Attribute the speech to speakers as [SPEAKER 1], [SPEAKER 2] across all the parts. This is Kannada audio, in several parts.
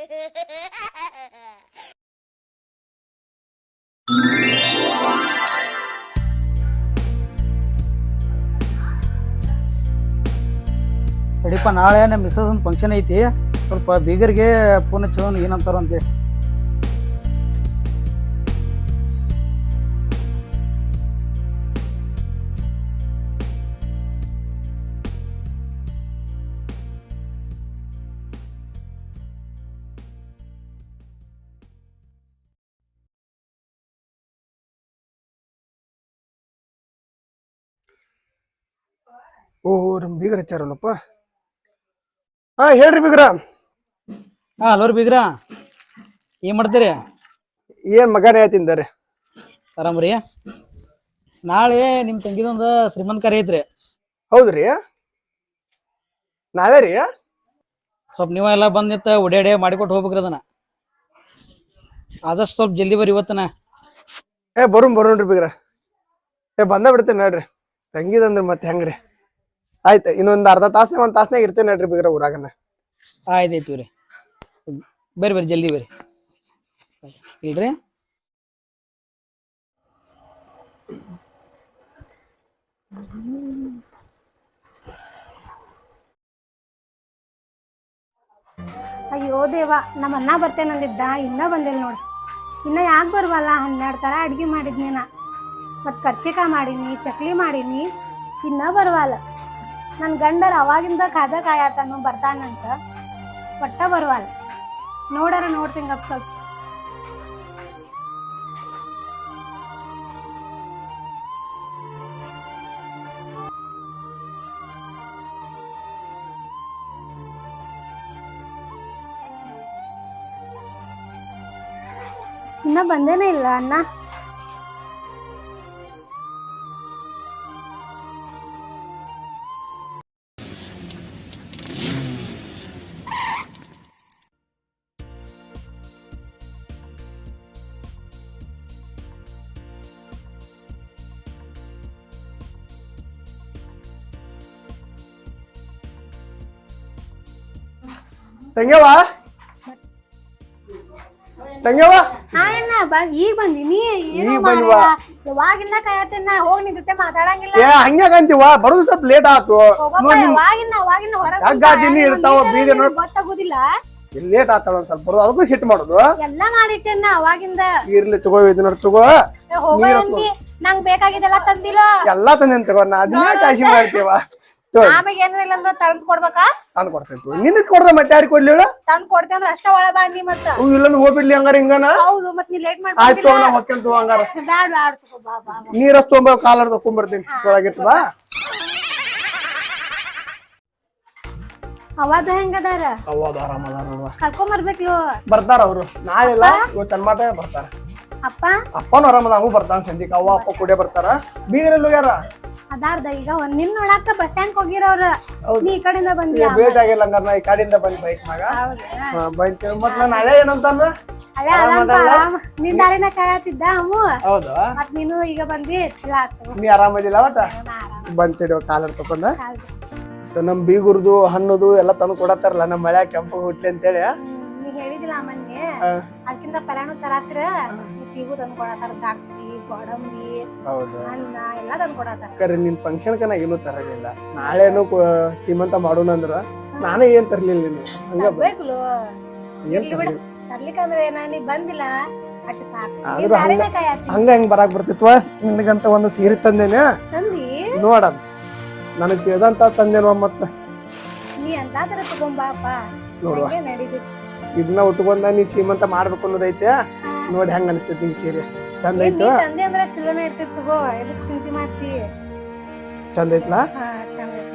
[SPEAKER 1] ತಡಿಪ ನಾಳೆ ನಮ್ಮ ಮಿಸಸ್ ಒಂದು ಫಂಕ್ಷನ್ ಐತಿ ಸ್ವಲ್ಪ ಬೀಗರಿಗೆ ಫೋನ್ ಹಚ್ಚೋನ್ ಏನಂತಾರ ಅಂತೇಳಿ.
[SPEAKER 2] ಓಹೋ ನಮ್ ಬೀಗರ್ ಹಚ್ಚಾರಲ್ಲಪ್ಪ. ಹಾ ಹೇಳ್ರಿ ಬೀಗ್ರ.
[SPEAKER 1] ಹಲೋ ಬೀಗ್ರ, ಏನ್ ಮಾಡ್ತೀರಿ?
[SPEAKER 2] ಏನ್ ಮಗನೇ ತಿಂದಾರೆ?
[SPEAKER 1] ಆರಾಮ್ರಿ. ನಾಳೆ ನಿಮ್ಮ ತಂಗಿದೊಂದು ಶ್ರೀಮಂತ ಕಾರ್ಯ ಐತ್ರಿ.
[SPEAKER 2] ಹೌದ್ರಿ, ನಾವೇ ರೀ.
[SPEAKER 1] ಸ್ವಲ್ಪ ನೀವ ಎಲ್ಲ ಬಂದ್ ನಿಂತ ಓಡಾಡಿ ಮಾಡಿಕೊಟ್ಟು ಹೋಗ್ಬೇಕ್ರಿ ಅದನ್ನ. ಆದಷ್ಟು ಸ್ವಲ್ಪ ಜಲ್ದಿ ಬರ್ರಿ ಇವತ್ತನ.
[SPEAKER 2] ಬರೋಣ್ರಿ ಬೀಗ್ರ. ಬಂದ ಬಿಡ್ತೇನೆ ನೋಡ್ರಿ. ತಂಗಿದಂದ್ರ ಮತ್ತೆ ಹೆಂಗ್ರಿ? ಆಯ್ತು, ಇನ್ನೊಂದ್ ಅರ್ಧ ತಾಸ್ನಾಗ ಒಂದ್ ತಾಸ್ನಾಗ ಇರ್ತೇನೆ ನೋಡ್ರಿ ಬೀಗ್ರ ಊರಾಗನ.
[SPEAKER 1] ಆಯ್ತಾಯ್ತು ರೀ, ಬರ್ರಿ ಜಲ್ದಿ ಬರ್ರಿ. ಇಲ್ರಿ
[SPEAKER 3] ಅಯ್ಯೋ ದೇವ, ನಮ್ಮ ಅಣ್ಣ ಬರ್ತೇನಂದಿದ್ದ, ಇನ್ನ ಬಂದಿಲ್ಲ ನೋಡಿ. ಇನ್ನ ಯಾಕೆ ಬರ್ವಲ್ಲ? 12 ಥರ ಅಡ್ಗೆ ಮಾಡಿದ್ನೇನ, ಮತ್ತು ಕರ್ಚಿಕಾಯಿ ಮಾಡೀನಿ, ಚಕ್ಲಿ ಮಾಡೀನಿ, ಇನ್ನ ಬರ್ವಲ್ಲ. ನನ್ನ ಗಂಡರ ಅವಾಗಿಂದ ಕಾದ ಕಾಯತಾನು ಬರ್ತಾನಂತ, ಒಟ್ಟ ಬರ್ವಲ್ಲ. ನೋಡ್ತೀನಿ ಗಪ್ ಸ್ವಲ್ಪ. ಇನ್ನ ಬಂದೇನೇ ಇಲ್ಲ ಅಣ್ಣ.
[SPEAKER 2] ತಂಗ್ಯವ
[SPEAKER 3] ಹಾ ಅಣ್ಣ, ಈಗ ಬಂದಿನಿ. ಯಾವಾಗಿಂದ ಕಾಯತೇನ, ಹೋಗಿ ನಿನ್ ಜೊತೆ ಮಾತಾಡಂಗಿಲ್ಲ.
[SPEAKER 2] ಹಂಗ್ಯಾಗಂತೀವ, ಬರೋದು ಸ್ವಲ್ಪ ಲೇಟ್ ಆತು.
[SPEAKER 3] ಅವಾಗಿನ ಗೊತ್ತಾಗುದಿಲ್ಲ.
[SPEAKER 2] ಲೇಟ್ ಆತಾಳ ಒಂದ್ ಸ್ವಲ್ಪ ಬರೋದು, ಅದಕ್ಕೂ ಸಿಟ್ಟು ಮಾಡೋದು.
[SPEAKER 3] ಎಲ್ಲಾ ಮಾಡಿಟ್ಟೇನ ಅವಾಗಿಂದ.
[SPEAKER 2] ಇರ್ಲಿ ತಗೋ, ಇದನ್ನ ತಗೋ.
[SPEAKER 3] ನಂಗ್ ಬೇಕಾಗಿದ್ದೆಲ್ಲ ತಂದಿಲ್ಲ.
[SPEAKER 2] ಎಲ್ಲಾ ತಂದೇನ್ ತಗೋ, ನಾ ಅದನ್ನೇ ಕಾಶಿ ಮಾಡ್ತೀವ.
[SPEAKER 3] ಆಮೇಲೆ ಏನ್ರ ಇಲ್ಲ ಅಂದ್ರ ತಂದ್ ಕೊಡ್ಬೇಕಾ?
[SPEAKER 2] ತಂದ್ ಕೊಡ್ತೇನೆ. ನಿನ್ನ ಕೊಡ್ದ ಮತ್ತೆ ಯಾರಿಗೆ ಕೊಡ್ಲಿ ಹೇಳ?
[SPEAKER 3] ತಂದ್ ಕೊಡ್ತೇ ಅಂದ್ರ ಅಷ್ಟ ಒಳ ಬಾ ನೀ. ಮತ್ತ
[SPEAKER 2] ಇಲ್ಲಂದ್ ಹೋಗ್ಬಿಡ್ಲಿ ಹಂಗಾರ ಹಿಂಗನ?
[SPEAKER 3] ಹೌದು, ಮತ್ ನೀ ಲೇಟ್ ಮಾಡ್ತೀನಿ.
[SPEAKER 2] ಆಯ್ತು, ನಾ ಹೊಕ್ಕಂತ ಹಂಗಾರ.
[SPEAKER 3] ಬ್ಯಾಡ ಬಾ ಬಾ.
[SPEAKER 2] ನೀರಸ್ ತೊಗೊಂಬ, ಕಾಲರ್ ತಕೊಂಡ್ಬರ್ತೀನಿ ಒಳಗಿಟ್ಟು ಬಾ.
[SPEAKER 3] ಅವಾದ ಹೆಂಗದಾರ?
[SPEAKER 2] ಅವಾದ ಆರಾಮದಾರ.
[SPEAKER 3] ಕರ್ಕೊಂಡ್ ಬರ್ಬೇಕ್ಲು.
[SPEAKER 2] ಬರ್ತಾರ ಅವ್ರು, ನಾಳೆಲ್ಲ ಇವತ್ತು ಚನ್ಮಾಟ ಬರ್ತಾರ. ಅಪ್ಪನೂ ಆರಾಮದ, ಅವು ಬರ್ತಾನ ಸಂಧಿಕ್. ಅವ್ವ ಅಪ್ಪ ಕೂಡೇ ಬರ್ತಾರ. ಬೀಗರೆಲ್ಲೂ ಯಾರ
[SPEAKER 3] ಅದಾರ್ದ ಈಗ ನಿನ್ ನೋಡಾಕ ಬಸ್ ಸ್ಟ್ಯಾಂಡ್ ಹೋಗಿರವ್ರ. ನೀ ಈ ಕಡೆಯಿಂದ ಬಂದಿ.
[SPEAKER 2] ಭೇಟಿ ಆಗಿಲ್ಲ ಹಂಗಾರ, ನಾ ಈ ಕಡೆಯಿಂದ ಬಂದ್ ಬೈಕ್ ಮ್ಯಾಗ ಬೈಕ್. ಮತ್ ನಾನು ಹಳೆ ಏನಂತಾನ?
[SPEAKER 3] ನಿನ್ ದಾರಿನ ಕಾಯತಿದ್ದ ಅವು.
[SPEAKER 2] ಹೌದಾ?
[SPEAKER 3] ಮತ್ ನೀನು ಈಗ ಬಂದಿ, ಚಲೋ ಆತು.
[SPEAKER 2] ನೀ ಆರಾಮದಿಲ್ಲ ಒಟ್ಟ? ಬಂತಿಡುವ ಕಾಲರ್ ತಕೊಂಡ. ನಮ್ ಬೀಗುರ್ದು ಹಣ್ಣುದು ಎಲ್ಲ ತಂದು ಕೊಡತ್ತಾರಲ್ಲ, ನಮ್ ಮಳೆ ಕೆಂಪು ಹುಟ್ಲಿ ಅಂತೇಳಿ.
[SPEAKER 3] ನೀ ಹೇಳಿದಿಲ್ಲ ಅಮ್ಮನ್ಗೆ, ಅದಕ್ಕಿಂತ ಪರಾನು ತರಾತ್ರ ಈಗೂ ತಂದು ಕೊಡತಾರ. ದ್ರಾಕ್ಷಿ, ಗೋಡಂಬಿ, ಅನ್ನ ಎಲ್ಲಾ ತಂದು ಕೊಡತಾರ.
[SPEAKER 2] ಕರೆ ನಿನ್ ಫಂಕ್ಷನ್ ಕನ ಏನು ತರಲಿಲ್ಲ. ನಾಳೆನು ಸೀಮಂತ ಮಾಡೋಣ ಅಂದ್ರ ನಾನೇ ಏನ್ ತರ್ಲಿಲ್ಲ. ನೀನು
[SPEAKER 3] ತರ್ಬೇಕಲು, ತರ್ಲಿಕ್ಕಂದ್ರೆ ನೀ ಬಂದಿಲ್ಲ ಅಟ್ ಸಾಕು.
[SPEAKER 2] ಹಂಗ ಹೆಂಗ್ ಬರಾಕ್ ಬರ್ತಿತ್ವ? ನಿನಗಂತ ಒಂದು ಸೀರೆ ತಂದೇನೆ, ನೋಡ ನನಗ್ ತಿಳಿದಂತ ತಂದೇನ್ವ. ಮತ್ತ
[SPEAKER 3] ನೀ ಅಂತ ತರ ತಗೊಂಬಾಪ
[SPEAKER 2] ನೋಡುವ, ಇದನ್ನ ಉಟ್ಕೊಂಡ ನೀ ಸೀಮಂತ ಮಾಡ್ಬೇಕು ಅನ್ನೋದೈತೆ. ನೋಡಿ ಹೆಂಗ ಅನಿಸ್ತೈತಿ ನಿಂಗೆ ಸೀರೆ? ಚಂದ ಐತ?
[SPEAKER 3] ತಂದೆ ಅಂದ್ರೆ ಚಲೋನೇ ಇರ್ತಿತ್ತು ತಗೋ, ಎದಕ್ ಚಿಂತೆ ಮಾಡ್ತಿ?
[SPEAKER 2] ಚಂದ ಐತ್ಲಾ?
[SPEAKER 3] ಚಂದ ಐತ.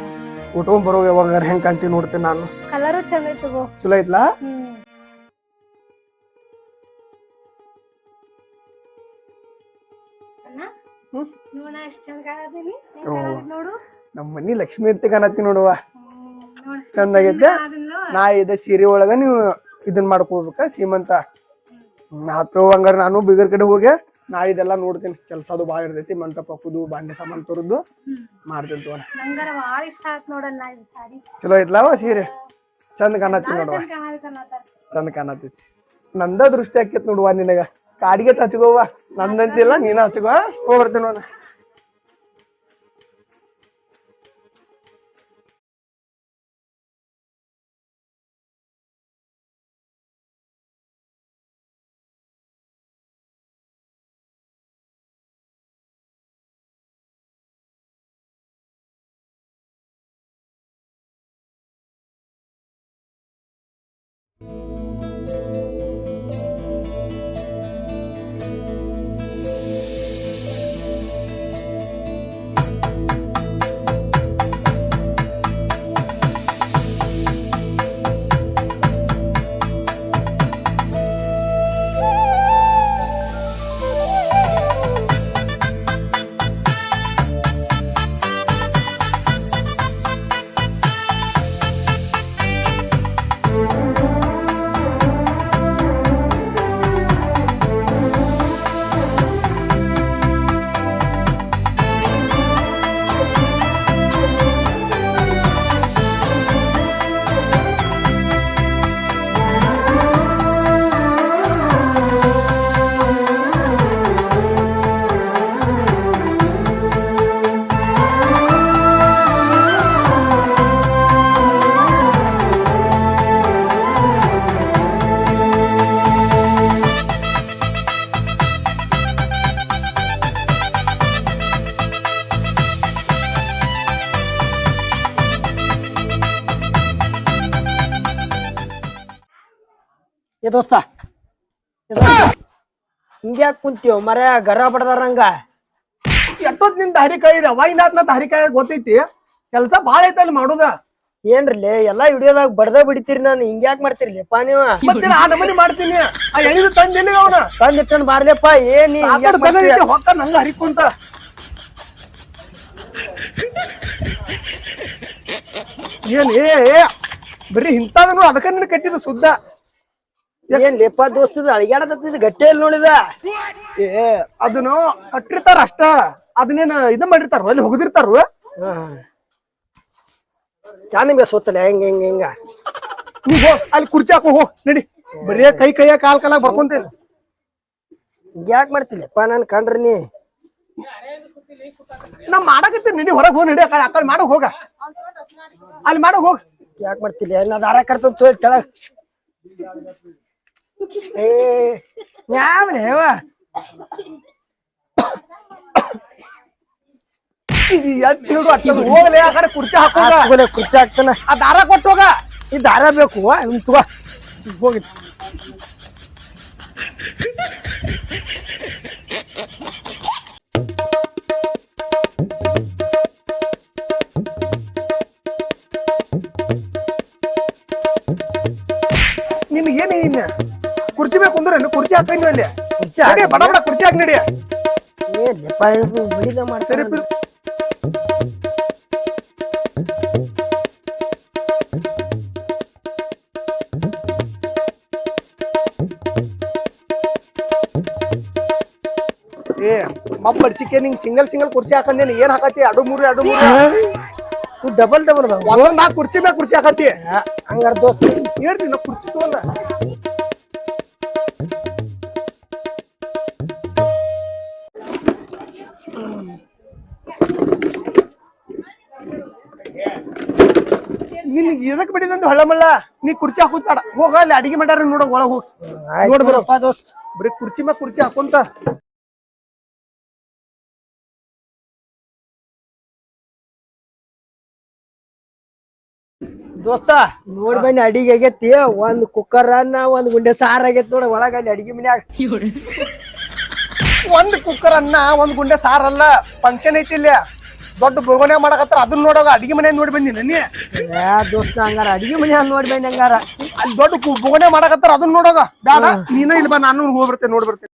[SPEAKER 2] ಉಟ್ಕೊಂಡ್ ಬರೋ ಯಾವಾಗ ಹೆಂಗ್ ಕಾಂತಿ ನೋಡ್ತೀನಿ ನಾನು.
[SPEAKER 3] ಕಲರು ಚಂದ ಐತ್ ತಗೋ.
[SPEAKER 2] ಚಲೋ ಐತ್ಲಾ? ನಮ್ಮ ಮನಿ ಲಕ್ಷ್ಮಿ ಅಂತ ಕಾಣತ್ತಿ ನೋಡುವ. ಚಂದ ಆಗೈತೆ. ನಾ ಇದ ಸೀರೆ ಒಳಗ ನೀವು ಇದನ್ ಮಾಡ್ಕೋಬೇಕ ಸೀಮಂತ. ಆತು ಹಂಗಾರ ನಾನು ಬೀಗರ್ ಕಡೆ ಹೋಗಿ ನಾ ಇದೆಲ್ಲಾ ನೋಡ್ತೀನಿ. ಕೆಲ್ಸ ಅದು ಬಾಳ ಇರ್ತೈತಿ, ಮಂಟಪ ಹಾಕುದು, ಬಾಂಡೆ ಸಾಮಾನ್ ತರುದು ಮಾಡ್ತೀನಿ ತಗೋ.
[SPEAKER 3] ಇಷ್ಟ ಆಯ್ತು ನೋಡಣ್ಣ,
[SPEAKER 2] ಚಲೋ ಐತ್ಲಾವ ಸೀರೆ? ಚಂದ ಕಾಣತ್ತಿ ನೋಡುವ. ಚಂದ ಕಾಣತೈತಿ. ನಂದ ದೃಷ್ಟಿ ಆಕೇತ್ ನೋಡುವ ನಿನಗ. ಕಾಡಿಗೆ ಹಚ್ಕೋವ, ನಂದಂತಿಲ್ಲ ನೀನ ಹಚ್ಕೋ. ಹೋಗ್ಬರ್ತೇನೆ ನೋಡ.
[SPEAKER 4] ಏ ದೋಸ್ತ ಹಿಂಗ್ಯಾಕ್ ಕುಂತೀವ್ ಮರ ಗರ ಬಡದಾರಂಗ
[SPEAKER 2] ಎಷ್ಟೊತ್ ನಿನ್ ದಾರಿಕಾಯಿ ಇದೆ ಅವಾಗಿಂದ ದಾರಿಕಾಯಿ ಗೊತ್ತೈತಿ. ಕೆಲ್ಸ ಬಾಳ ಐತೆ ಅಲ್ಲಿ ಮಾಡೋದ.
[SPEAKER 4] ಏನ್ರಲ್ಲೇ ಎಲ್ಲಾ ವಿಡಿಯೋದಾಗ ಬಡ್ದ ಬಿಡ್ತೀರಿ ನಾನು ಹಿಂಗ್ಯಾಕ್ ಮಾಡ್ತಿರ್ಲಿಪ್ಪ ನೀವ
[SPEAKER 2] ಮತ್ತೆ ಆ ನಮನಿ ಮಾಡ್ತೀನಿ. ಆ ಎಣಿದು ತಂದಿಲ್ಲ ಅವನ
[SPEAKER 4] ತಂದಿಟ್ಟನ್ ಬಾರ್ಲೆಪ್ಪ ಏನ್
[SPEAKER 2] ಹೊಕ್ಕ ನಂಗ ಹರಿಕೊಂತ ಏನ್ ಬರೀ ಇಂತಾದನು ಅದಕ್ಕ ನಿನ್ ಕಟ್ಟಿದ ಸುದ್ದ.
[SPEAKER 4] ಏನ್ ಲೇಪ ದೋಸ್ತದ ಅಳಿಗಾಡದ ಗಟ್ಟೆ ಎಲ್ಲಿ ನೋಡಿದ
[SPEAKER 2] ಅದನ್ನು ಕಟ್ಟಿರ್ತಾರ ಅಷ್ಟ. ಅದನ್ನೇನ ಇದ ಮಾಡಿರ್ತಾರ ಅಲ್ಲಿ ಹೋಗದಿರ್ತಾರ.
[SPEAKER 4] ಚಂದ ಸೋತಲ್ಲ ಹೆಂಗ ಹೆಂಗ ಹೆಂಗ
[SPEAKER 2] ನೀ ಹೋಗ್ ಅಲ್ಲಿ ಕುರ್ಚಿ ಹಾಕೋ ಹೋಗ್ ನಡಿ. ಬರೀ ಕೈಯ ಕಾಲಾಗ ಬರ್ಕೊಂತೇನೆ.
[SPEAKER 4] ಯಾಕೆ ಮಾಡ್ತಿಲ್ಲಪ್ಪ ನಾನು ಕಂಡ್ರಿ ನೀ
[SPEAKER 2] ನಾ ಮಾಡಕತ್ತೀನಿ ನಡಿ ಹೊರಗೆ ಹೋಗಿ ನಡಿ. ಆ ಕಡೆ ಮಾಡಕ್ ಹೋಗ ಅಲ್ಲಿ ಮಾಡಕ್ ಹೋಗ.
[SPEAKER 4] ಯಾಕೆ ಮಾಡ್ತಿಲ್ಲ ನಾ ದಾರ ಕಟ್ತ ತೋಲ್ ತೆಳಗ ಯಾವ್ರೇವ
[SPEAKER 2] ಹೋಗ್ಲಿ ಆ ಕಡೆ ಕುರ್ಚಿ ಹಾಕೋಗ.
[SPEAKER 4] ಕುರ್ಚಿ ಹಾಕ್ತಾನ
[SPEAKER 2] ಆ ದಾರ ಕೊಟ್ಟೋಗ.
[SPEAKER 4] ಈ ದಾರ ಬೇಕು ತಗೋ
[SPEAKER 2] ಹೋಗಿ ನಿನ್ ಏನ್ ಇನ್ನ ಕುರ್ಚಿ ಬೇಕು ಅಂದ್ರೆ ಕುರ್ಚಿ ಹಾಕಿ ಅಲ್ಲಿ ಬಡ ಬಡ ಕುರ್ಚಿ ಹಾಕಿ ನಡಿ.
[SPEAKER 4] ಬಿಡಿದ
[SPEAKER 2] ಸರಿ ಮಬ್ಬಡಿಸಿಕೆ ನಿಂಗ್ ಸಿಂಗಲ್ ಕುರ್ಚಿ ಹಾಕಂದೇನಿ. ಏನ್ ಹಾಕತಿ ಅಡು ಮೂರು
[SPEAKER 4] ಡಬಲ್ ಡಬಲ್
[SPEAKER 2] ಒಂದೊಂದ್ ಕುರ್ಚಿ ಮ್ಯಾಗ ಕುರ್ಚಿ ಹಾಕತಿ.
[SPEAKER 4] ಹಂಗಾರ ದೋಸ್ತ
[SPEAKER 2] ಹೇಳ್ರಿ ನಾ ಕುರ್ಚಿ ತಗೊಂಡ ನಿನ್ ಎದಕ್ ಬಿಡಿದಂತ ಹೊಳ್ಳಮಲ್ಲ. ನೀ ಕುರ್ಚಿ ಹಾಕುದ್ ಬೇಡ. ಹೋಗ ಅಲ್ಲಿ ಅಡಿಗೆ ಮಾಡ್ಯಾರ ನೋಡ ಒಳಗ್ ಹೋಗ್ ನೋಡ್ಬರಪ್ಪ
[SPEAKER 4] ದೋಸ್ತ್.
[SPEAKER 2] ಬರೀ ಕುರ್ಚಿ ಮ್ಯಾಗ ಕುರ್ಚಿ ಹಾಕೊಂತ
[SPEAKER 4] ದೋಸ್ತ ನೋಡ್ ಬನ್ನಿ ಅಡಿಗೆ ಆಗೇತಿ. ಒಂದ್ ಕುಕ್ಕರ್ ಅನ್ನ ಒಂದ್ ಗುಂಡೆ ಸಾರ್ ಆಗೇತಿ ನೋಡ ಒಳಗ ಅಲ್ಲಿ ಅಡಿಗೆ ಮನ್ಯಾಗ.
[SPEAKER 2] ಒಂದ್ ಕುಕ್ಕರ್ ಅನ್ನ ಒಂದ್ ಗುಂಡೆ ಸಾರ್ ಅಲ್ಲ, ಫಂಕ್ಷನ್ ಐತಿ ಇಲ್ಲಿ. ದೊಡ್ಡ ಬೋಗನೆ ಮಾಡಕತ್ತಾರ ಅದನ್ನ ನೋಡೋಗ. ಅಡಿಗೆ ಮನೆ ನೋಡಿ ಬಂದಿನ ನೀ
[SPEAKER 4] ದೋಸ್ತ ಹಂಗಾರ ಅಡಿಗೆ ಮನೆ ನೋಡಿ ಬನ್ನಿ ಹಂಗಾರ.
[SPEAKER 2] ಅಲ್ಲಿ ದೊಡ್ಡ ಬೋಗನೆ ಮಾಡಕತ್ತಾರ ಅದನ್ನ ನೋಡೋಗ. ಬೇಡ ನೀನ ಇಲ್ಲಿ ಬಾ, ನಾನು ಹೋಗ್ಬರ್ತೇನೆ ನೋಡ್ಬರ್ತೇನೆ.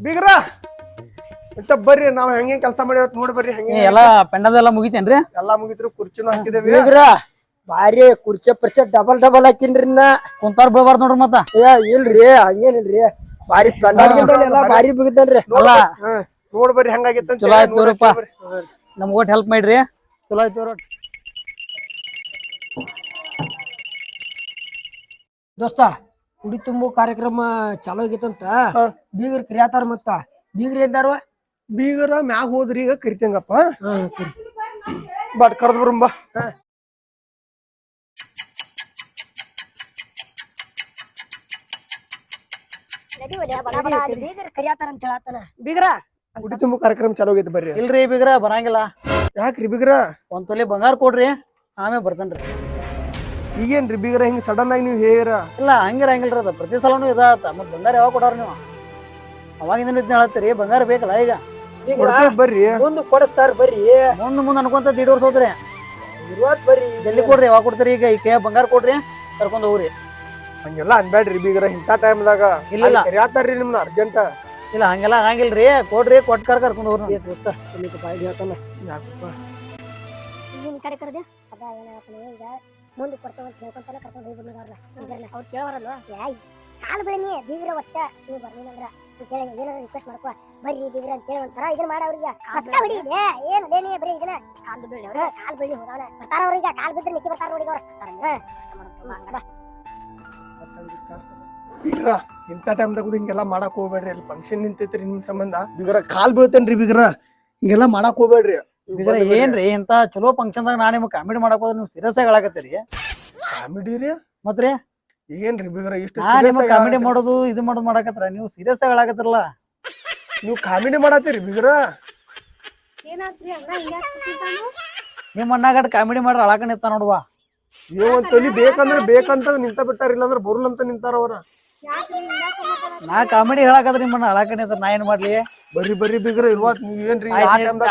[SPEAKER 2] ಬೀಗ್ರ ಇಷ್ಟ ಬರ್ರಿ ನಾವ್ ಹೆಂಗೆ ಕೆಲಸ ಮಾಡಿ ನೋಡಿ ಬರ್ರಿ ಹೆಂಗೆ
[SPEAKER 1] ಎಲ್ಲಾ ಪೆಂಡಲ್ ಎಲ್ಲಾ ಮುಗಿತೇನ್ರಿ?
[SPEAKER 2] ಎಲ್ಲಾ ಮುಗಿತ್ರಿ, ಕುರ್ಚಿನೂ ಹಾಕಿದೇವಿ.
[SPEAKER 4] ಬೀಗ್ರ ಬಾರಿ ಕುರ್ಚಿ ಪರ್ಚೆ ಡಬಲ್ ಹಾಕಿನ್ರಿ ನಾ.
[SPEAKER 1] ಕುಂತಾರ ಬೀಳ್ಬಾರ್ದು ನೋಡ್ರಿ ಮತ್ತ.
[SPEAKER 4] ಇಲ್ರಿ ಹಂಗೇನಿಲ್ರಿ, ಬಾರಿ ಪೆಂಡಲ್ ಎಲ್ಲಾ ಬಾರಿ ಬಿಗಿತನ್ರಿ.
[SPEAKER 2] ಅಲ್ಲ ನೋಡ್ ಬರ್ರಿ ಹೆಂಗಾಗಿತ್ತ.
[SPEAKER 1] ಚಲೋ ಆಯ್ತು ತೋರಪ್ಪ, ನಮ್ಗ ಒಟ್ಟು ಹೆಲ್ಪ್ ಮಾಡ್ರಿ. ಚಲೋ ಆಯ್ತು ತೋರ.
[SPEAKER 4] ದೋಸ್ತ ಕುಡಿ ತುಂಬು ಕಾರ್ಯಕ್ರಮ ಚಾಲೂ ಆಗೈತಂತ ಬೀಗ್ರ ಕರಿಯಾತಾರ. ಮತ್ತ ಬೀಗ್ರ ಇದ್ದಾರ?
[SPEAKER 2] ಬೀಗರ ಮ್ಯಾಗ ಹೋದ್ರಿ, ಈಗ ಕರಿತಂಗಪ್ಪ. ಬಟ್ ಕರ್ದ್ ಬರುಂಬ.
[SPEAKER 4] ಬೀಗ್ರ
[SPEAKER 2] ಕುಡಿ ತುಂಬು ಕಾರ್ಯಕ್ರಮ ಚಾಲೂ ಆಗೈತಿ ಬರ್ರಿ.
[SPEAKER 1] ಇಲ್ರಿ ಬೀಗ್ರ ಬರಂಗಿಲ್ಲ.
[SPEAKER 2] ಯಾಕ್ರಿ ಬೀಗ್ರ?
[SPEAKER 1] ಒಂದ್ ತೊಲೆ ಬಂಗಾರ ಕೊಡ್ರಿ, ಆಮೇಲೆ ಬರ್ತೇನ್ರಿ.
[SPEAKER 2] ಈಗೇನ್ರಿ ಬೀಗ್ರ ಹಿಂಗ್ ಸಡನ್ ಆಗಿ ನೀವ್ ಹೇರ?
[SPEAKER 1] ಇಲ್ಲ ಹಂಗಿರ ಹಂಗಿಲ್ರಿ, ಅದ ಪ್ರತಿ ಸಲನು ಇದಾತ. ಮತ್ ಬಂಗಾರ ಯಾವಾಗ ಕೊಡಾರ ನೀವು? ಅವಾಗಿಂದ ಇದನ್ನ ಹೇಳತ್ತೀರಿ, ಬಂಗಾರ ಬೇಕಲ್ಲ ಈಗ.
[SPEAKER 2] ಬರ್ರಿ
[SPEAKER 4] ಮುಂದ್ ಕೊಡಸ್ತಾರ ಬರ್ರಿ.
[SPEAKER 1] ಮುಂದ್ ಅನ್ಕೊಂತ 2 ವರ್ಷ ಹೋದ್ರಿ.
[SPEAKER 4] ಇರುವತ್ ಬರ್ರಿ,
[SPEAKER 1] ಜಲ್ದಿ ಕೊಡ್ರಿ. ಯಾವಾಗ ಕೊಡ್ತೀರಿ? ಈಗ ಈ ಬಂಗಾರ ಕೊಡ್ರಿ, ಕರ್ಕೊಂಡ್ ಹೋಗ್ರಿ.
[SPEAKER 2] ಹಂಗೆಲ್ಲಾ ಅನ್ಬ್ಯಾಡ್ರಿ ಬೀಗ್ರ, ಇಂತ ಟೈಮ್ದಾಗ.
[SPEAKER 1] ಇಲ್ಲ
[SPEAKER 2] ಕರಿಯಾತಾರ್ರಿ ನಿಮ್ನ ಅರ್ಜೆಂಟ್.
[SPEAKER 1] ಇಲ್ಲ ಹಂಗೆಲ್ಲ ಆಗಂಗಿಲ್ರಿ, ಕೊಡ್ರಿ, ಕೊಟ್ ಕರ್ಕೊಂಡ್ ಹೋಗ್ರಿ.
[SPEAKER 4] ದೋಸ್ತ ಬಾಯಿ ಹೇಳ್ತಾನ.
[SPEAKER 2] ಯಾಕಪ್ಪ
[SPEAKER 5] ನಿಮ್ ಕಡೆ ಕರೆದೆ ಅದ ಏನಾಗ್ತಾನೆ ಈಗ ಮುಂದೆ ಕೊಡ್ತಾವ ಅಂತ ಹೇಳ್ಕೊಂತಾನೆ ಕರ್ಕೊಂಡು ಹೋಗ್ಬಿಡ್ನವ್ರನ್ನ. ಬೀಗರ್ನ ಅವ್ರು ಕೇಳೋರಲ್ವ, ಯಾಯ್ ಕಾಲು ಬೆಳಿನಿ ಬೀಗ್ರ ಒಟ್ಟ ನೀವು ಬರ್ಲಿಲ್ಲಂದ್ರ ಕೇಳಿ ಏನಾದ್ರು ರಿಕ್ವೆಸ್ಟ್ ಮಾಡ್ಕೋ ಬರ್ರಿ ಬೀಗ್ರ ಅಂತ ಹೇಳಿ ಒಂಥರ ಇದನ್ನ ಮಾಡ ಅವ್ರಿಗೆ ಕಷ್ಟ ಬಿಡಿ. ಏನ್ ಅದೇನಿ ಬರೀ ಇದನ್ನ ಕಾಲು ಬೆಳ್ಳಿ ಅವ್ರ ಕಾಲು ಬೆಳ್ಳಿ ಹೋದವನ ಬರ್ತಾರ ಅವ್ರೀಗ. ಕಾಲು ಬಿದ್ರೆ ನಿಕ್ಕಿ ಬರ್ತಾರ ನೋಡಿ ಅವ್ರ.
[SPEAKER 2] ಬೀಗ್ರ ಇಂತ ಟೈಮ್ದಾಗ ಹಿಂಗೆಲ್ಲಾ ಮಾಡಕ್ ಹೋಗ್ಬೇಡ್ರಿ. ಅಲ್ಲಿ ಫಂಕ್ಷನ್ ನಿಂತೈತ್ರಿ ನಿಮ್ ಸಂಬಂಧ. ಬೀಗ್ರ ಕಾಲ್ ಬೀಳ್ತೇನ್ರಿ ಬೀಗ್ರ, ಹಿಂಗೆಲ್ಲಾ ಮಾಡಕ್ ಹೋಗ್ಬೇಡ್ರಿ.
[SPEAKER 1] ಬೀಗ್ರ ಏನ್ರಿ ಇಂತ ಚಲೋ ಫಂಕ್ಷನ್ದಾಗ ನಾ ನಿಮ್ಗೆ ಕಾಮಿಡಿ ಮಾಡಕ್ ಹೋದ್ರೆ ನೀವು ಸೀರಿಯಸ್ ಆಗಿ ಹೇಳಕತ್ತೀರಿ.
[SPEAKER 2] ಕಾಮಿಡಿ ರೀ
[SPEAKER 1] ಮತ್ರಿ
[SPEAKER 2] ಏನ್ರಿ ಬೀಗ್ರ ಇಷ್ಟು
[SPEAKER 1] ನಾ ನಿಮ್ಗೆ ಕಾಮಿಡಿ ಮಾಡೋದು ಇದು ಮಾಡೋದು ಮಾಡಕತ್ತರ, ನೀವು ಸೀರಿಯಸ್ ಆಗಿ ಹೇಳಕತ್ತಿರಲ್ಲ.
[SPEAKER 2] ನೀವು ಕಾಮಿಡಿ ಮಾಡತ್ತೀರಿ ಬೀಗ್ರ?
[SPEAKER 3] ಏನಾದ್ರಿ ಅಣ್ಣ ಹಿಂಗ್ಯಾಕ್
[SPEAKER 1] ನಿಮ್ಮ ಅಣ್ಣಗಡ್ ಕಾಮಿಡಿ ಮಾಡ್ರ ಅಳಕ ನಿಂತ ನೋಡುವ.
[SPEAKER 2] ಒಂದ್ ತಲಿ ಬೇಕಂದ್ರೆ ಬೇಕಂತ ನಿಂತ ಬಿಟ್ಟಾರ, ಇಲ್ಲಾಂದ್ರೆ ಬರುಲ್ಲಂತ ನಿಂತಾರ ಅವ್ರ.
[SPEAKER 1] ನಾ ಕಾಮಿಡಿ ಹೇಳಕತ್ರ ನಿಮ್ಮನ್ನ ಅಳಕ ನಿಂತ ನಾ ಏನ್ ಮಾಡ್ಲಿ?
[SPEAKER 2] ಬರ್ರಿ ಬರ್ರಿ ಬೀಗ್ರ ಇಲ್ವಾ ನೀವ್ ಏನ್ರಿ ಆ ಟೈಮ್ದಾಗ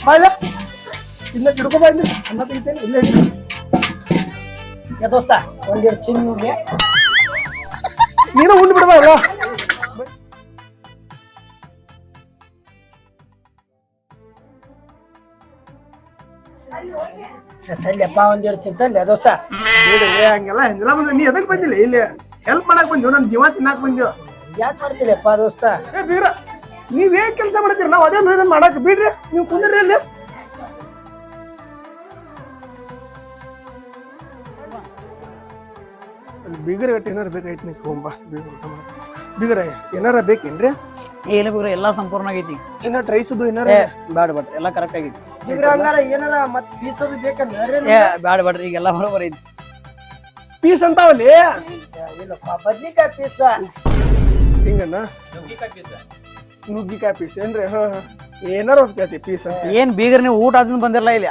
[SPEAKER 2] ಬಾಯ್ಲ ಇಲ್ಲ ಹಿಡ್ಕೊ ಬಾ ಇಲ್ಲಿ ಅನ್ನ ತೆಗಿತೇನೆ ಇಲ್ಲೇ ಹಿಡಿ
[SPEAKER 4] ಏ ದೋಸ್ತ ಒಂದೆರಡು ಚಿನ್ನುಗೆ
[SPEAKER 2] ನೀನು ಉಂಡು ಬಿಡ್ಬಾರಲ್ಲ
[SPEAKER 4] ತಲ್ಲಿಯಪ್ಪ ಒಂದೆರಡು ತಿಂತಲ್ಲ ದೋಸ್ತ
[SPEAKER 2] ಹಂಗೆಲ್ಲ ಹಂಗೆಲ್ಲ ಬಂದ ನೀ ಎದಕ್ ಬಂದಿಲ್ಲ ಇಲ್ಲಿ ಹೆಲ್ಪ್ ಮಾಡಕ್ ಬಂದಿವ್ ನನ್ ಜೀವ ತಿನ್ನಾಕ್ ಬಂದಿವ್
[SPEAKER 4] ಯಾಕೆ ಮಾಡ್ತಿಲ್ಲಪ್ಪ ದೋಸ್ತ
[SPEAKER 2] ಏ ಬೀಗ್ರ ನೀವ್ ಏನ್ ಕೆಲಸ ಮಾಡ್ತೀರಿ ನಾವ್ ಅದೇ ಇದನ್ನ ಮಾಡಕ್ ಬಿಡ್ರಿ ನೀವು ಕುಂದ್ರಿ ಅಲ್ಲಿ ಬೀಗರ ಗಟ್ಟಿ ಏನಾರ ಬೇಕಾಯ್ತು ನೀ ಹೋಗ್ಬಾ ಬೀಗರ ಏನಾರ ಬೇಕೇನ್ರಿ
[SPEAKER 1] ಏನು ಬಿಗ್ರ ಎಲ್ಲಾ ಸಂಪೂರ್ಣ ಆಗೈತಿ
[SPEAKER 2] ಏನಾರ ಟ್ರೈಸುದು ಏನಾರ
[SPEAKER 1] ಬ್ಯಾಡ ಬಟ್ ಎಲ್ಲಾ ಕರೆಕ್ಟ್ ಆಗೈತಿ
[SPEAKER 4] ಬಿಗ್ರ ಹಂಗಾರ ಏನಾರ ಮತ್ ಬೀಸೋದು ಬೇಕಂದ್ರೆ
[SPEAKER 1] ಬ್ಯಾಡ ಬ್ಯಾಡ್ರಿ ಈಗೆಲ್ಲಾ ಬರೋಬರ್ ಐತಿ
[SPEAKER 2] ಪೀಸ್ ಅಂತಾವಲ್ಲಿ
[SPEAKER 4] ಇಲ್ಲಪ್ಪ ಬದ್ನಿಕಾಯಿ ಪೀಸ
[SPEAKER 2] ಹಿಂಗನ್ನ ನುಗ್ಗಿಕಾಯಿ ಪೀಸ್ ಏನ್ರಿ ಹಾ ಏನಾರ ಒಂದ್ ಕೇಳ್ತಿ ಪೀಸ್ ಅಂತ
[SPEAKER 1] ಏನ್ ಬೀಗ್ರ ನೀವು ಊಟ ಅದನ್ನ ಬಂದಿರಲ್ಲ ಇಲ್ಲ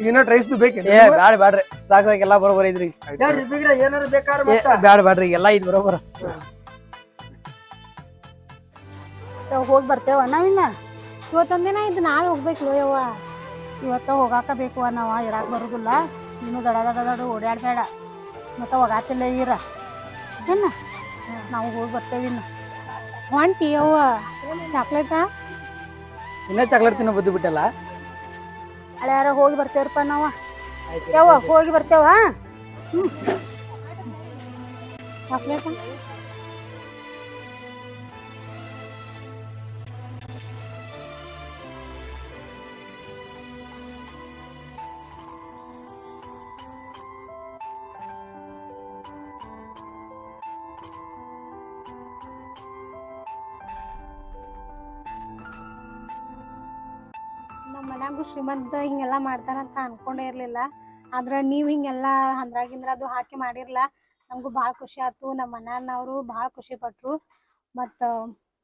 [SPEAKER 2] ಏನಾರ ಟ್ರೈಸ್ದು ಬೇಕೇನ್ರಿ
[SPEAKER 1] ಬ್ಯಾಡ ಬ್ಯಾಡ್ರಿ ಸಾಕಾಗ ಎಲ್ಲಾ ಬರೋಬರ್ ಐತ್ರಿ
[SPEAKER 4] ಹೇಳ್ರಿ ಬಿಗ್ರ ಏನಾರ ಬೇಕಾದ್ರೆ ಮತ್ತ
[SPEAKER 1] ಬ್ಯಾಡ ಬ್ಯಾಡ್ರಿ ಎಲ್ಲಾ ಐತಿ ಬರೋಬರ್
[SPEAKER 3] ಹೋಗಿ ಬರ್ತೇವ ನಾವಿನ್ನ ಇವತ್ತೊಂದಿನ ಇದು ನಾಳೆ ಹೋಗ್ಬೇಕು ಯವ್ವ ಇವತ್ತ ಹೋಗಾಕ ಬೇಕು ನಾವ ಇರಾಕ್ ಬರುದಿಲ್ಲ ನೀನು ದಡ ದಡ ದಡ ಓಡಾಡ್ಬೇಡ ಮತ್ತೆ ಹೋಗಾತಿಲ್ಲ ಇರ ಏನ ನಾವು ಹೋಗಿ ಬರ್ತೇವಿ ಇನ್ನು ಹೊಂಟಿ ಯವ್ವ ಚಾಕ್ಲೇಟಾ
[SPEAKER 1] ಇನ್ನ ಚಾಕ್ಲೇಟ್ ತಿನ್ನೋ ಬುದ್ಧಿ ಬಿಟ್ಟಲ್ಲ
[SPEAKER 3] ಹಳ್ಯಾರ ಹೋಗಿ ಬರ್ತೇವ್ರಪ್ಪ ನಾವ ಯವ್ವ ಹೋಗಿ ಬರ್ತೇವ ಚಾಕ್ಲೇಟ ನಮ್ಮ ಮನ್ಯಾಗು ಶ್ರೀಮಂತ ಹಿಂಗೆಲ್ಲ ಮಾಡ್ತಾರಂತ ಅನ್ಕೊಂಡೇ ಇರ್ಲಿಲ್ಲ ಆದ್ರೆ ನೀವ್ ಹಿಂಗೆಲ್ಲ ಹಂದ್ರಾಗಿಂದ್ರ ಅದು ಹಾಕಿ ಮಾಡಿರ್ಲ ನಮಗೂ ಭಾಳ ಖುಷಿ ಆಯ್ತು ನಮ್ಮ ಮನ್ಯಾನವರು ಭಾಳ ಖುಷಿ ಪಟ್ರು ಮತ್ತು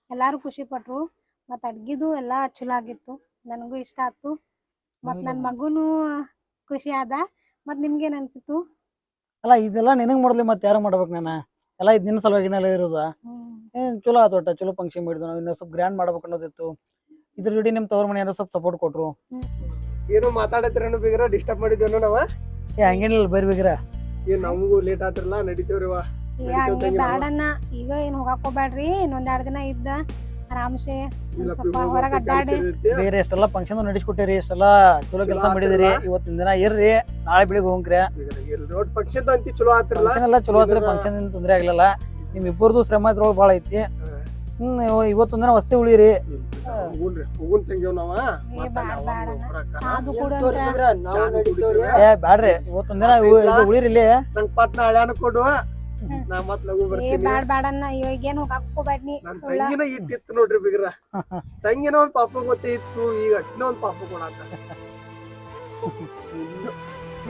[SPEAKER 3] ಎಲ್ಲಾರು ಖುಷಿ ಪಟ್ರು ಮತ್ತು ಅಡ್ಗಿದು ಎಲ್ಲ ಚಲೋ ಆಗಿತ್ತು ನನಗೂ ಇಷ್ಟ ಆಯ್ತು ಮತ್ತು ನನ್ನ ಮಗುನು ಖುಷಿ ಆದ ಮತ್ತು ನಿಮ್ಗೇನು ಅನ್ಸಿತ್ತು
[SPEAKER 1] ಅಲ್ಲ ಇದೆಲ್ಲ ನಿನಗ್ ಮಾಡ್ಲಿ ಮತ್ತೆ ಯಾರು ಮಾಡ್ಬೇಕು ನಾನು ಎಲ್ಲ ಇದು ನಿನ್ನ ಸಲುವಾಗಿನೆಲ್ಲ ಇರೋದ ಏನ್ ಚಲೋ ಆತ ಒಟ್ಟ ಚಲೋ ಫಂಕ್ಷನ್ ಮಾಡಿದ್ವು ನಾವು ಇನ್ನೂ ಸ್ವಲ್ಪ ಗ್ರ್ಯಾಂಡ್ ಮಾಡ್ಬೇಕು ಅನ್ನೋದಿತ್ತು ಇದ್ರ ಜೋಡಿ ನಿಮ್ ತವ್ರ ಮನೆಯವರು ಸ್ವಲ್ಪ ಸಪೋರ್ಟ್ ಕೊಟ್ರು
[SPEAKER 2] ಏನು ಮಾತಾಡತ್ರೇನು ಬೀಗ್ರ ಡಿಸ್ಟರ್ಬ್ ಮಾಡಿದ್ವೇನೋ ನಾವ
[SPEAKER 1] ಹಂಗೇನಿಲ್ಲ ಬರ್ಬೇಕ್ರ
[SPEAKER 2] ಏನ್ ನಮಗೂ ಲೇಟ್ ಆತ್ರಲ್ಲ ನಡೀತೇವ್ರಿವ
[SPEAKER 3] ಹಂಗೆ ಬ್ಯಾಡನ್ನ ಈಗ ಏನು ಹೋಗಾಕ್ ಹೋಗ್ಬ್ಯಾಡ್ರಿ ಇನ್ನೊಂದ್ 2 ದಿನ ಇದ್ದ ಆರಾಮ್ಸೆ ಸ್ವಲ್ಪ ಹೊರಗೆ ಅಡ್ಡಾಡಿ
[SPEAKER 1] ಬೇರೆ ಎಷ್ಟೆಲ್ಲ ಫಂಕ್ಷನ್ ನಡೆಸ್ಕೊಟ್ಟಿರಿ ಎಷ್ಟೆಲ್ಲ ಚಲೋ ಕೆಲಸ ಮಾಡಿದಿರಿ ಇವತ್ತಿನ ದಿನ ಇರ್ರಿ ನಾಳೆ ಬೆಳಿಗ್ಗೆ ಹೋಗ್ರಿ
[SPEAKER 2] ಪಕ್ಷದ ಅಂತಿ ಚಲೋ ಆತ್ರಲ್ಲ
[SPEAKER 1] ಫಂಕ್ಷನ್ ಎಲ್ಲ ಚಲೋ ಆತ್ರಿ ಫಂಕ್ಷನ್ ತೊಂದ್ರೆ ಆಗ್ಲಿಲ್ಲ ನಿಮ್ ಇಬ್ಬರದು ಶ್ರಮ ಇದ್ರೊಳಗೆ ಭಾಳ ಐತಿ ಇವತ್ತೊಂದ್ ದಿನ ವಸ್ತಿ ಉಳಿರಿ
[SPEAKER 2] ಹೋಗುನ್ ತಂಗ್ಯವ್ ನಾವ
[SPEAKER 3] ಸಾದು ಕೂಡ
[SPEAKER 4] ಬಿಗ್ರ ನಾವು ನಡೀತೇವ್ರಿ
[SPEAKER 1] ಬ್ಯಾಡ್ರಿ ಇವತ್ತೊಂದ್ ದಿನ ಉಳಿರಿ ಇಲ್ಲಿ
[SPEAKER 2] ನಂಗ್ ಪಟ್ನ ಹಳ್ಯಾನ ಕೊಡುವ ನಾ ಮತ್ ಲಗು ಬರ್ತೀನಿ
[SPEAKER 3] ಬ್ಯಾಡನ್ನ ಇವಾಗ ಏನು ಹೋಗಾಕ್ ಹೋಗ್ಬ್ಯಾಡ್ನಿ
[SPEAKER 2] ನನ್ ತಂಗಿನ ಇಟ್ಟಿತ್ತು ನೋಡ್ರಿ ಬಿಗ್ರ ತಂಗಿನ ಒಂದ್ ಪಾಪ ಗೊತ್ತೇ ಇತ್ತು ಈಗ ಅಟ್ಟಿನ ಒಂದ್ ಪಾಪ ಕೊಡಾತ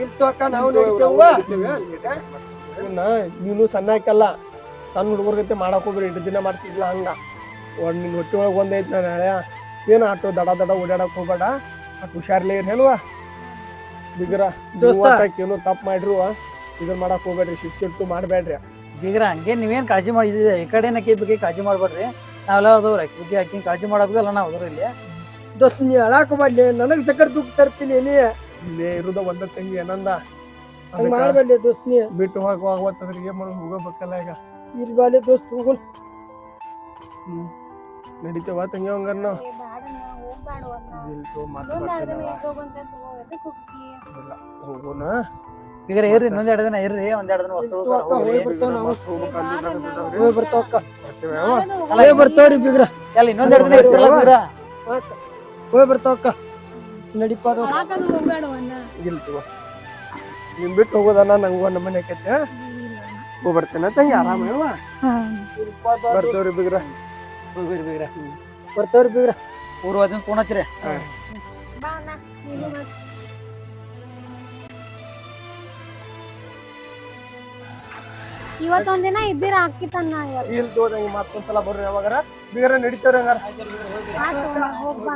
[SPEAKER 4] ಇರ್ತಕ್ಕ ನಾವು ನಡೀತೇವ
[SPEAKER 2] ನೀನು ಸಣ್ಣ ಹಾಕಲ್ಲ ಸಣ್ಣ ಹುಡುಗರ್ಗತೆ ಮಾಡಕ್ ಹೋಗ್ರಿ 2 ದಿನ ಮಾಡ್ತಿದ್ಲ ಹಂಗ ನಿನ್ ಹೊಟ್ಟೆ ಒಳಗ್ ಒಂದೈತ್ ನಾನು ಹಳೆ ಏನ್ ಆಟೋ ದಡ ದಡ ಓಡಾಡಕ್ ಹೋಗ್ಬೇಡ ಅಟ್ ಹುಷಾರ್ಲಿ ಏನ್ವಾ ಬಿಗ್ರ ಏನೋ ತಪ್ಪು ಮಾಡ್ರು ಇದನ್ ಮಾಡಕ್ ಹೋಗ್ಬೇಡ್ರಿ ಶಿಸ್ತು ಮಾಡ್ಬೇಡ್ರಿ
[SPEAKER 1] ಬೀಗ್ರ ಹಂಗೆ ನೀವೇನ್ ಕಾಳಜಿ ಮಾಡಿದ್ರಿ ಈ ಕಡೆ ನಕ್ಕಿ ಬಗ್ಗೆ ಕಾಳಜಿ ಮಾಡ್ಬೇಡ್ರಿ ನಾವೆಲ್ಲ ಹೋದವ್ರಿ ಅಕ್ಕಿ ಅಕ್ಕಿ ಕಾಳಜಿ ಮಾಡಾಕಲ್ಲ ನಾವು ಹೋದ್ರ ಇಲ್ಲಿ
[SPEAKER 4] ದೋಸ್ತ ನೀ ಅಳಾಕ ಮಾಡ್ಲಿ ನನಗ್ ಸಕರ್ ದುಃಖ ತರ್ತೀನಿ ನೀ
[SPEAKER 2] ಇಲ್ಲೇ ಇರುದ ಒಂದ ತಂಗಿ ಏನಂದ
[SPEAKER 4] ಹಂಗ ಮಾಡ್ಬೇಡ್ಲಿ ದೋಸ್ತ ನೀ
[SPEAKER 2] ಬಿಟ್ಟು ಹೋಗುವತ್ತಂದ್ರೆ ಏನ್ ಮಾಡೋದು ಹೋಗಬೇಕಲ್ಲ ಈಗ
[SPEAKER 4] ಇರ್ಬಾಲೆ ದೋಸ್ತ ಹೋಗೋಣ
[SPEAKER 2] ನಡೀತೇವ ತಂಗಿ ಹಂಗಾರ ನಾವು ಹೋಗೋಣ
[SPEAKER 1] ಬೀಗ್ರ ಇರ್ರಿ ಇನ್ನೊಂದ್ 2 ದಿನ ಇರ್ರಿ ಒಂದ್ 2 ದಿನ ವಸ್ತು
[SPEAKER 4] ಬರ್ತಾವ್ರಿ ಬಿಗ್ರ
[SPEAKER 1] ಎಲ್ಲ ಇನ್ನೊಂದ್ 2 ದಿನ ಇರ್ತಿರಲ್ಲ ಬೀಗ್ರ
[SPEAKER 4] ಹೋಗಿ ಬರ್ತಾವಕ್ಕ ನಡಿಪ ದೋಸ್ತ
[SPEAKER 2] ಇಲ್ತವ ನಿಮ್ ಬಿಟ್ಟು ಹೋಗೋದನ್ನ ನಂಗೂ ನಮ್ಮ ಮನೆ ಆಕೈತೆ ಹೋಗಿ ಬರ್ತೇನೆ ತಂಗಿ ಆರಾಮ ಹೇಳುವ ಬರ್ತೇವ್ರಿ ಬಿಗ್ರ
[SPEAKER 1] ಬೀಗ್ರ
[SPEAKER 4] ಬರ್ತಾವ್ರಿ ಬಿಗ್ರ
[SPEAKER 1] ಊರು ಅದನ್ನ ಫೋನ್ ಹಚ್ಚಿರಿ
[SPEAKER 3] ಇವತ್ತೊಂದ್ ದಿನ ಇದ್ದೀರ ಹಾಕಿತನ್ನ
[SPEAKER 2] ಇಲ್ಲಿ ಹೋದಂಗೆ ಮತ್ತೊಂದ್ಸಲ ಬರ್ರಿ ಯಾವಾಗಾರ ಬಿಗ್ರ ನಡೀತೇವ್ರಿ ಹಂಗಾರ
[SPEAKER 3] ಹೋಗ್ಬಾ